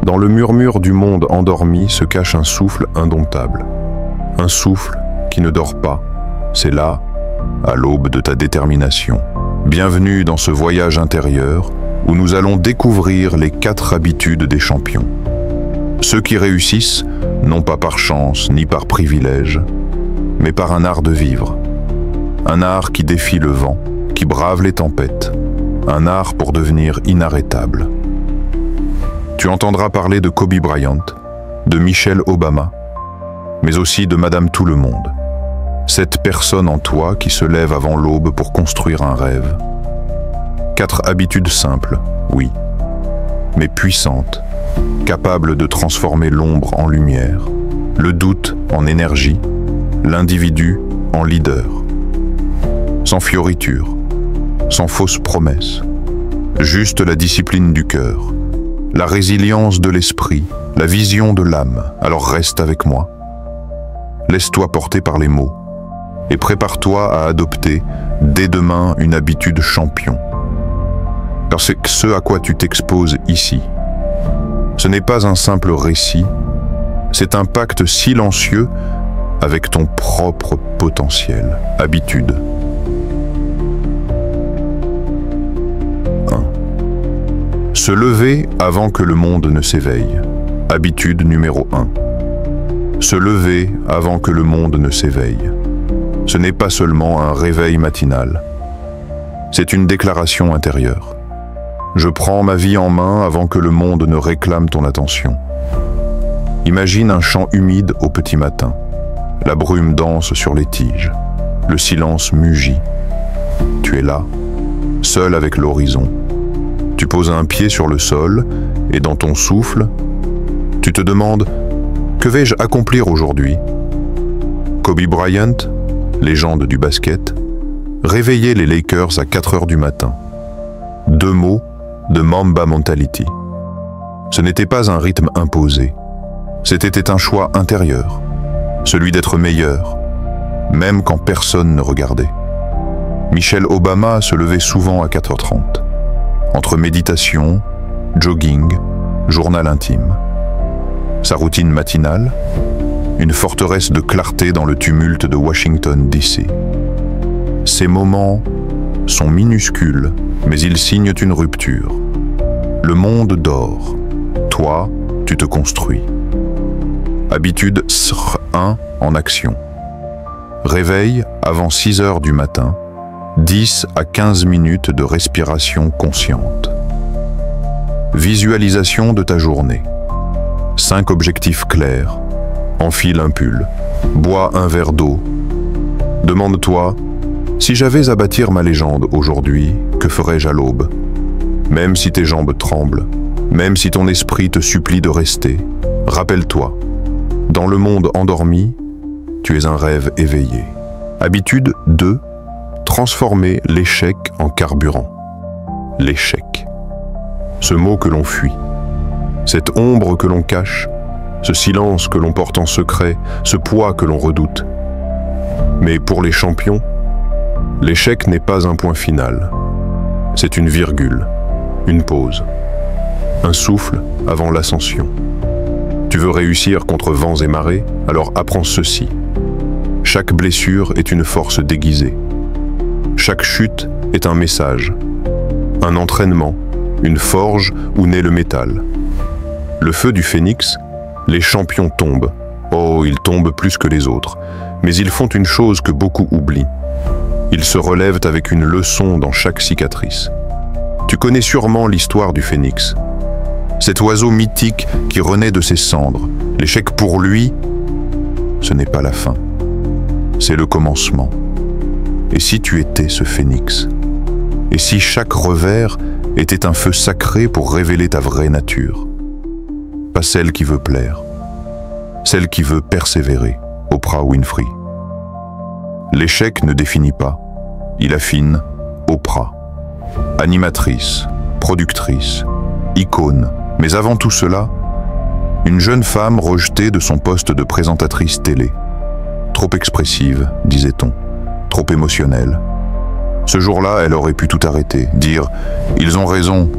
Dans le murmure du monde endormi se cache un souffle indomptable. Un souffle qui ne dort pas. C'est là, à l'aube de ta détermination. Bienvenue dans ce voyage intérieur où nous allons découvrir les 4 habitudes des champions. Ceux qui réussissent, non pas par chance ni par privilège, mais par un art de vivre. Un art qui défie le vent, qui brave les tempêtes. Un art pour devenir inarrêtable. Tu entendras parler de Kobe Bryant, de Michelle Obama, mais aussi de Madame Tout le Monde. Cette personne en toi qui se lève avant l'aube pour construire un rêve. 4 habitudes simples, oui, mais puissantes, capables de transformer l'ombre en lumière, le doute en énergie, l'individu en leader. Sans fioritures, sans fausses promesses, juste la discipline du cœur, la résilience de l'esprit, la vision de l'âme. Alors reste avec moi. Laisse-toi porter par les mots et prépare-toi à adopter dès demain une habitude champion. Car c'est ce à quoi tu t'exposes ici. Ce n'est pas un simple récit, c'est un pacte silencieux avec ton propre potentiel. Habitude. 1. Se lever avant que le monde ne s'éveille. Habitude numéro 1. Se lever avant que le monde ne s'éveille. Ce n'est pas seulement un réveil matinal. C'est une déclaration intérieure. Je prends ma vie en main avant que le monde ne réclame ton attention. Imagine un champ humide au petit matin. La brume danse sur les tiges. Le silence mugit. Tu es là, seul avec l'horizon. Tu poses un pied sur le sol et dans ton souffle, tu te demandes « Que vais-je accomplir aujourd'hui ?» Kobe Bryant, légende du basket, réveillait les Lakers à 4 heures du matin. 2 mots de Mamba Mentality. Ce n'était pas un rythme imposé. C'était un choix intérieur, celui d'être meilleur, même quand personne ne regardait. Michelle Obama se levait souvent à 4h30, entre méditation, jogging, journal intime. Sa routine matinale, une forteresse de clarté dans le tumulte de Washington, D.C. Ces moments sont minuscules, mais ils signent une rupture. Le monde dort. Toi, tu te construis. Habitude 1 en action. Réveil avant 6 heures du matin. 10 à 15 minutes de respiration consciente. Visualisation de ta journée. 5 objectifs clairs. Enfile un pull. Bois un verre d'eau. Demande-toi, si j'avais à bâtir ma légende aujourd'hui, que ferais-je à l'aube? Même si tes jambes tremblent, même si ton esprit te supplie de rester, rappelle-toi, dans le monde endormi, tu es un rêve éveillé. Habitude 2. Transformer l'échec en carburant. L'échec. Ce mot que l'on fuit. Cette ombre que l'on cache, ce silence que l'on porte en secret, ce poids que l'on redoute. Mais pour les champions, l'échec n'est pas un point final. C'est une virgule, une pause, un souffle avant l'ascension. Tu veux réussir contre vents et marées, alors apprends ceci. Chaque blessure est une force déguisée. Chaque chute est un message, un entraînement, une forge où naît le métal. Le feu du phénix, les champions tombent. Oh, ils tombent plus que les autres, mais ils font une chose que beaucoup oublient. Ils se relèvent avec une leçon dans chaque cicatrice. Tu connais sûrement l'histoire du phénix. Cet oiseau mythique qui renaît de ses cendres. L'échec pour lui, ce n'est pas la fin. C'est le commencement. Et si tu étais ce phénix? Et si chaque revers était un feu sacré pour révéler ta vraie nature? Pas celle qui veut plaire, celle qui veut persévérer. Oprah Winfrey. L'échec ne définit pas, il affine. Oprah. Animatrice, productrice, icône, mais avant tout cela, une jeune femme rejetée de son poste de présentatrice télé. Trop expressive, disait-on, trop émotionnelle. Ce jour-là, elle aurait pu tout arrêter, dire « Ils ont raison ».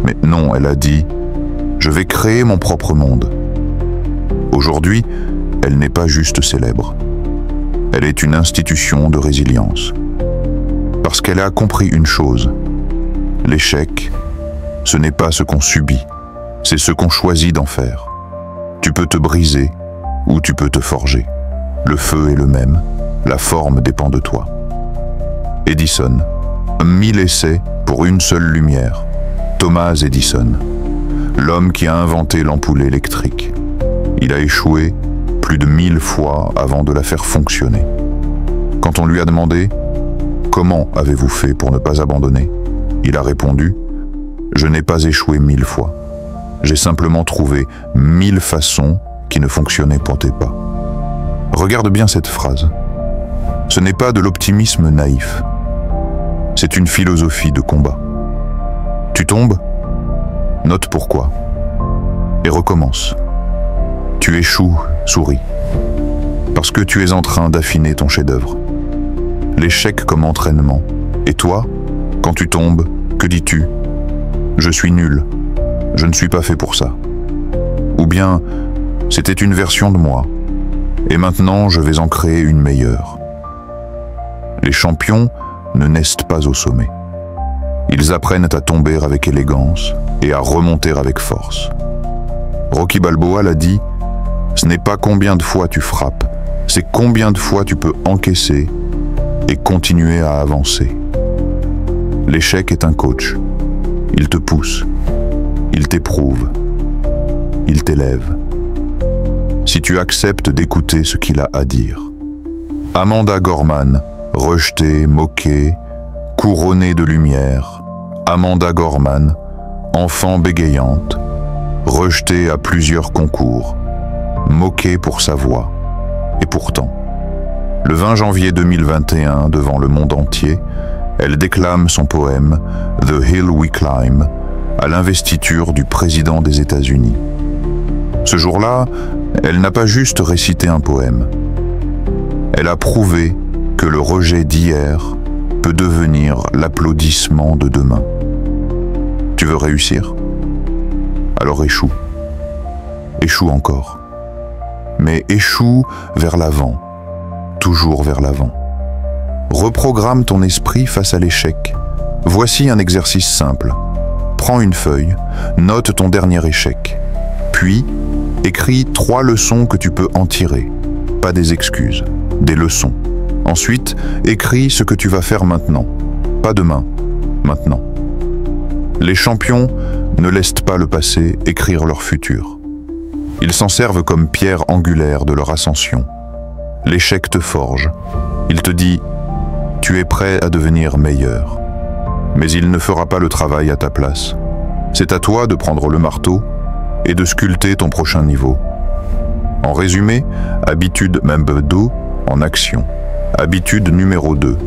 Mais non, elle a dit « Je vais créer mon propre monde. Aujourd'hui, elle n'est pas juste célèbre. Elle est une institution de résilience. Parce qu'elle a compris une chose. L'échec, ce n'est pas ce qu'on subit, c'est ce qu'on choisit d'en faire. Tu peux te briser ou tu peux te forger. Le feu est le même, la forme dépend de toi. Edison, 1000 essais pour une seule lumière. Thomas Edison, l'homme qui a inventé l'ampoule électrique. Il a échoué plus de 1000 fois avant de la faire fonctionner. Quand on lui a demandé « Comment avez-vous fait pour ne pas abandonner ?» Il a répondu « Je n'ai pas échoué 1000 fois. J'ai simplement trouvé 1000 façons qui ne fonctionnaient pas. » Regarde bien cette phrase. Ce n'est pas de l'optimisme naïf. C'est une philosophie de combat. Tu tombes? Note pourquoi. Et recommence. Tu échoues, souris. Parce que tu es en train d'affiner ton chef-d'œuvre. L'échec comme entraînement. Et toi, quand tu tombes, que dis-tu? Je suis nul. Je ne suis pas fait pour ça. Ou bien, c'était une version de moi. Et maintenant, je vais en créer une meilleure. Les champions ne naissent pas au sommet. Ils apprennent à tomber avec élégance et à remonter avec force. Rocky Balboa l'a dit, ce n'est pas combien de fois tu frappes, c'est combien de fois tu peux encaisser et continuer à avancer. L'échec est un coach. Il te pousse, il t'éprouve, il t'élève. Si tu acceptes d'écouter ce qu'il a à dire. Amanda Gorman, rejetée, moquée, couronnée de lumière. Amanda Gorman, enfant bégayante, rejetée à plusieurs concours, moquée pour sa voix. Et pourtant, le 20 janvier 2021, devant le monde entier, elle déclame son poème « The Hill We Climb » à l'investiture du président des États-Unis. Ce jour-là, elle n'a pas juste récité un poème. Elle a prouvé que le rejet d'hier peut devenir l'applaudissement de demain. Tu veux réussir? Alors échoue. Échoue encore. Mais échoue vers l'avant. Toujours vers l'avant. Reprogramme ton esprit face à l'échec. Voici un exercice simple. Prends une feuille, note ton dernier échec. Puis, écris 3 leçons que tu peux en tirer. Pas des excuses, des leçons. Ensuite, écris ce que tu vas faire maintenant. Pas demain, maintenant. Les champions ne laissent pas le passé écrire leur futur. Ils s'en servent comme pierre angulaire de leur ascension. L'échec te forge. Il te dit « Tu es prêt à devenir meilleur ». Mais il ne fera pas le travail à ta place. C'est à toi de prendre le marteau et de sculpter ton prochain niveau. En résumé, habitude number 2 en action. Habitude numéro 2.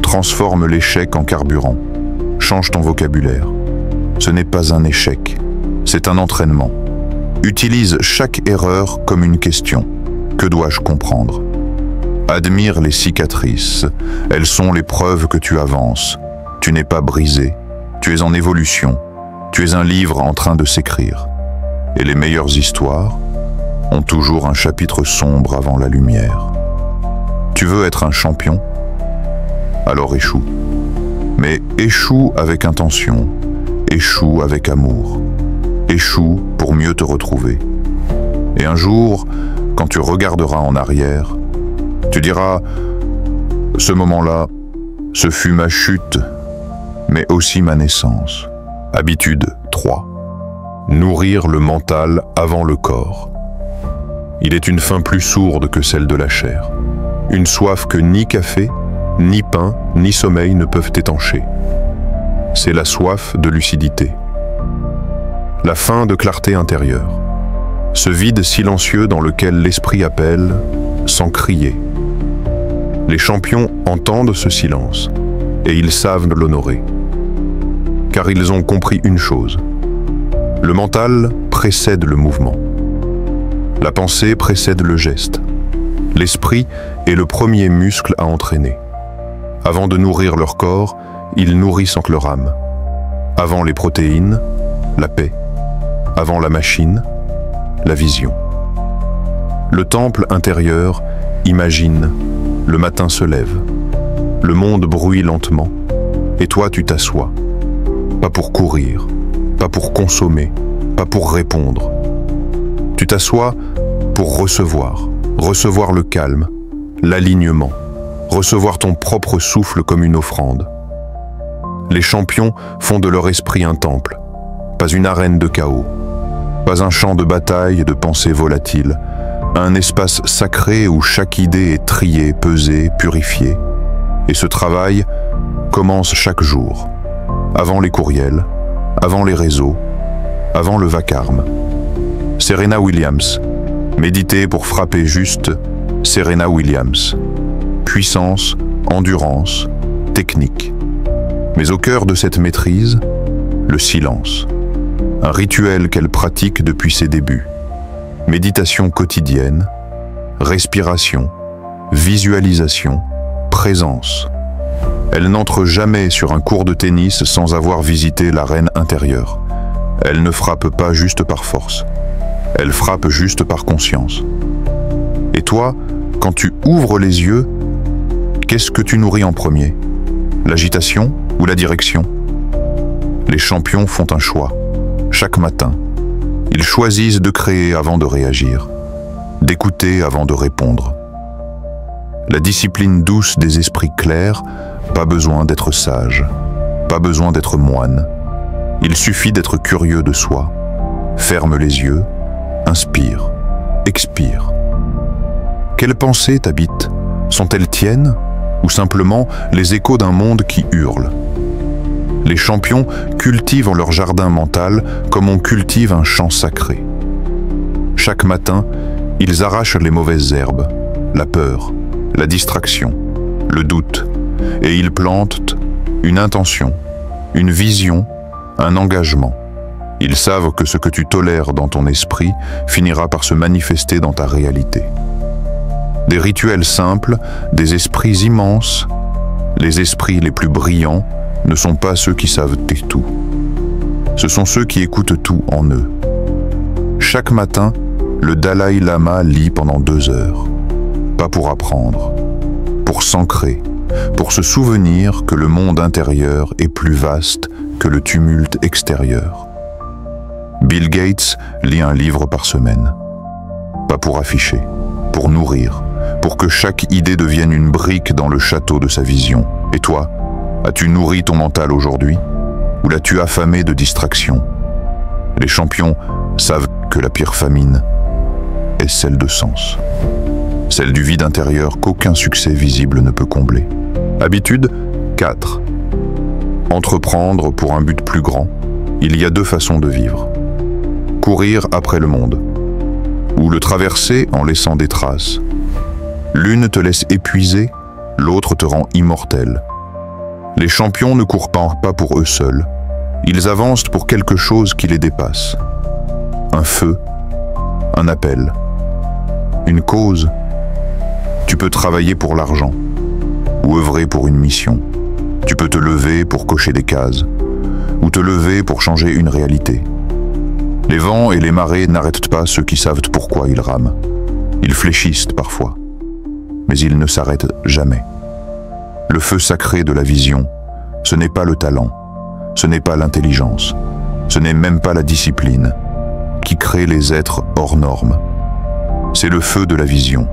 Transforme l'échec en carburant. Change ton vocabulaire. Ce n'est pas un échec, c'est un entraînement. Utilise chaque erreur comme une question. Que dois-je comprendre? Admire les cicatrices. Elles sont les preuves que tu avances. Tu n'es pas brisé. Tu es en évolution. Tu es un livre en train de s'écrire. Et les meilleures histoires ont toujours un chapitre sombre avant la lumière. Tu veux être un champion? Alors échoue. Mais échoue avec intention. Échoue avec amour. Échoue pour mieux te retrouver. Et un jour, quand tu regarderas en arrière, tu diras « Ce moment-là, ce fut ma chute, mais aussi ma naissance. » Habitude 3. Nourrir le mental avant le corps. Il est une faim plus sourde que celle de la chair. Une soif que ni café, ni pain, ni sommeil ne peuvent étancher. C'est la soif de lucidité. La faim de clarté intérieure. Ce vide silencieux dans lequel l'esprit appelle sans crier. Les champions entendent ce silence et ils savent l'honorer. Car ils ont compris une chose. Le mental précède le mouvement. La pensée précède le geste. L'esprit est le premier muscle à entraîner. Avant de nourrir leur corps, ils nourrissent leur âme. Avant les protéines, la paix. Avant la machine, la vision. Le temple intérieur imagine, le matin se lève, le monde bruit lentement, et toi tu t'assois. Pas pour courir, pas pour consommer, pas pour répondre. Tu t'assois pour recevoir le calme, l'alignement, recevoir ton propre souffle comme une offrande. Les champions font de leur esprit un temple, pas une arène de chaos, pas un champ de bataille de pensées volatiles, un espace sacré où chaque idée est triée, pesée, purifiée. Et ce travail commence chaque jour, avant les courriels, avant les réseaux, avant le vacarme. Serena Williams, méditer pour frapper juste, Serena Williams. Puissance, endurance, technique. Mais au cœur de cette maîtrise, le silence. Un rituel qu'elle pratique depuis ses débuts. Méditation quotidienne, respiration, visualisation, présence. Elle n'entre jamais sur un court de tennis sans avoir visité l'arène intérieure. Elle ne frappe pas juste par force. Elle frappe juste par conscience. Et toi, quand tu ouvres les yeux, qu'est-ce que tu nourris en premier? L'agitation ou la direction? Les champions font un choix. Chaque matin, ils choisissent de créer avant de réagir, d'écouter avant de répondre. La discipline douce des esprits clairs, pas besoin d'être sage, pas besoin d'être moine. Il suffit d'être curieux de soi. Ferme les yeux, inspire, expire. Quelles pensées t'habitent? Sont-elles tiennes ou simplement les échos d'un monde qui hurle? Les champions cultivent leur jardin mental comme on cultive un champ sacré. Chaque matin, ils arrachent les mauvaises herbes, la peur, la distraction, le doute, et ils plantent une intention, une vision, un engagement. Ils savent que ce que tu tolères dans ton esprit finira par se manifester dans ta réalité. Des rituels simples, des esprits immenses, les esprits les plus brillants ne sont pas ceux qui savent tout. Ce sont ceux qui écoutent tout en eux. Chaque matin, le Dalai Lama lit pendant 2 heures. Pas pour apprendre, pour s'ancrer, pour se souvenir que le monde intérieur est plus vaste que le tumulte extérieur. Bill Gates lit un livre par semaine. Pas pour afficher, pour nourrir, pour que chaque idée devienne une brique dans le château de sa vision. Et toi, as-tu nourri ton mental aujourd'hui? Ou l'as-tu affamé de distractions? Les champions savent que la pire famine est celle de sens. Celle du vide intérieur qu'aucun succès visible ne peut combler. Habitude 4. Entreprendre pour un but plus grand. Il y a 2 façons de vivre. Courir après le monde, ou le traverser en laissant des traces. L'une te laisse épuisé, l'autre te rend immortel. Les champions ne courent pas pour eux seuls. Ils avancent pour quelque chose qui les dépasse. Un feu, un appel, une cause. Tu peux travailler pour l'argent, ou œuvrer pour une mission. Tu peux te lever pour cocher des cases, ou te lever pour changer une réalité. Les vents et les marées n'arrêtent pas ceux qui savent pourquoi ils rament. Ils fléchissent parfois, mais ils ne s'arrêtent jamais. Le feu sacré de la vision, ce n'est pas le talent, ce n'est pas l'intelligence, ce n'est même pas la discipline qui crée les êtres hors normes. C'est le feu de la vision,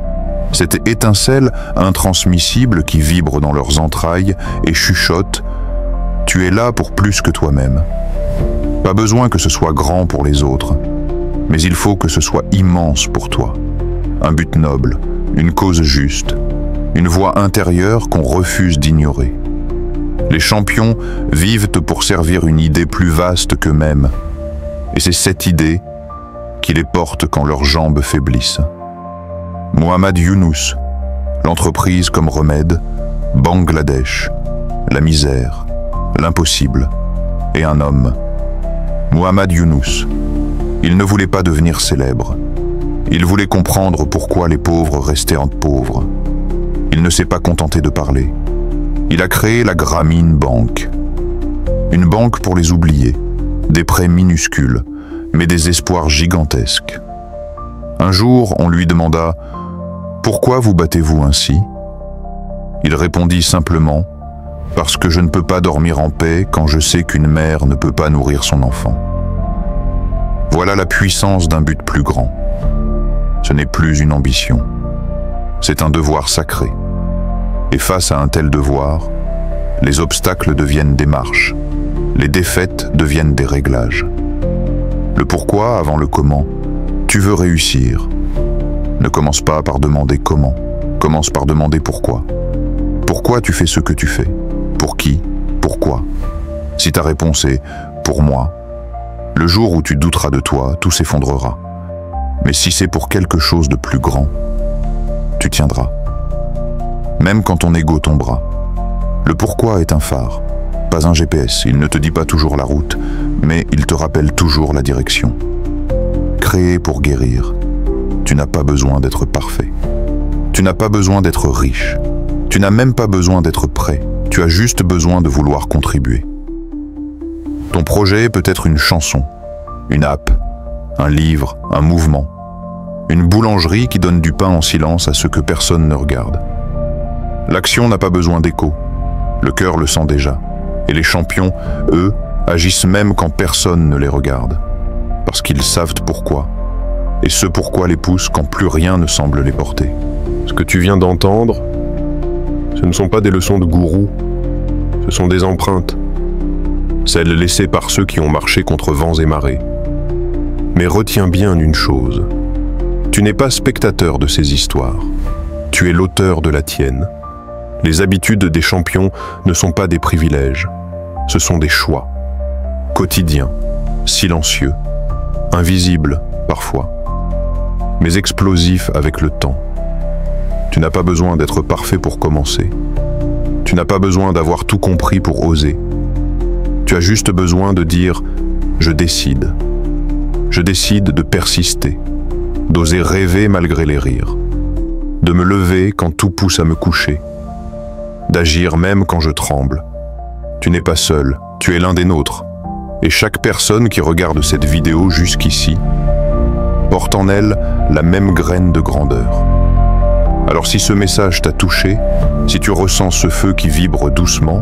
cette étincelle intransmissible qui vibre dans leurs entrailles et chuchote « Tu es là pour plus que toi-même ». Pas besoin que ce soit grand pour les autres, mais il faut que ce soit immense pour toi. Un but noble, une cause juste, une voix intérieure qu'on refuse d'ignorer. Les champions vivent pour servir une idée plus vaste qu'eux-mêmes, et c'est cette idée qui les porte quand leurs jambes faiblissent. Muhammad Younous, l'entreprise comme remède, Bangladesh, la misère, l'impossible, et un homme. Muhammad Younous, il ne voulait pas devenir célèbre. Il voulait comprendre pourquoi les pauvres restaient pauvres. Il ne s'est pas contenté de parler. Il a créé la Grameen Bank. Une banque pour les oubliés, des prêts minuscules, mais des espoirs gigantesques. Un jour, on lui demanda « Pourquoi vous battez-vous ainsi ?» Il répondit simplement « Parce que je ne peux pas dormir en paix quand je sais qu'une mère ne peut pas nourrir son enfant. » Voilà la puissance d'un but plus grand. Ce n'est plus une ambition. C'est un devoir sacré. Et face à un tel devoir, les obstacles deviennent des marches. Les défaites deviennent des réglages. Le pourquoi avant le comment. Tu veux réussir. Ne commence pas par demander comment. Commence par demander pourquoi. Pourquoi tu fais ce que tu fais? Pour qui? Pourquoi? Si ta réponse est « pour moi », le jour où tu douteras de toi, tout s'effondrera. Mais si c'est pour quelque chose de plus grand, tu tiendras. Même quand ton ego tombera. Le pourquoi est un phare, pas un GPS. Il ne te dit pas toujours la route, mais il te rappelle toujours la direction. Créer pour guérir. Tu n'as pas besoin d'être parfait. Tu n'as pas besoin d'être riche. Tu n'as même pas besoin d'être prêt. Tu as juste besoin de vouloir contribuer. Ton projet peut être une chanson, une app, un livre, un mouvement, une boulangerie qui donne du pain en silence à ceux que personne ne regarde. L'action n'a pas besoin d'écho. Le cœur le sent déjà. Et les champions, eux, agissent même quand personne ne les regarde. Parce qu'ils savent pourquoi. Et ce pourquoi les pousse quand plus rien ne semble les porter. Ce que tu viens d'entendre, ce ne sont pas des leçons de gourou, ce sont des empreintes. Celles laissées par ceux qui ont marché contre vents et marées. Mais retiens bien une chose. Tu n'es pas spectateur de ces histoires. Tu es l'auteur de la tienne. Les habitudes des champions ne sont pas des privilèges. Ce sont des choix. Quotidiens, silencieux, invisibles parfois, mais explosifs avec le temps. Tu n'as pas besoin d'être parfait pour commencer. Tu n'as pas besoin d'avoir tout compris pour oser. Tu as juste besoin de dire « je décide ». Je décide de persister, d'oser rêver malgré les rires, de me lever quand tout pousse à me coucher, d'agir même quand je tremble. Tu n'es pas seul, tu es l'un des nôtres. Et chaque personne qui regarde cette vidéo jusqu'ici porte en elle la même graine de grandeur. Alors si ce message t'a touché, si tu ressens ce feu qui vibre doucement,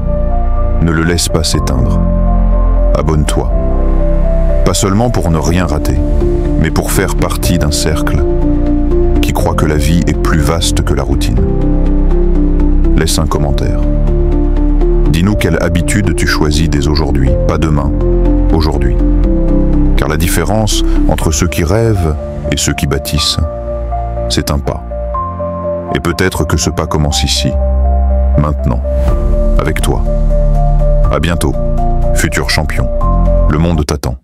ne le laisse pas s'éteindre. Abonne-toi. Pas seulement pour ne rien rater, mais pour faire partie d'un cercle qui croit que la vie est plus vaste que la routine. Laisse un commentaire. Dis-nous quelle habitude tu choisis dès aujourd'hui, pas demain, aujourd'hui. Car la différence entre ceux qui rêvent et ceux qui bâtissent, c'est un pas. Et peut-être que ce pas commence ici, maintenant, avec toi. À bientôt, futur champion. Le monde t'attend.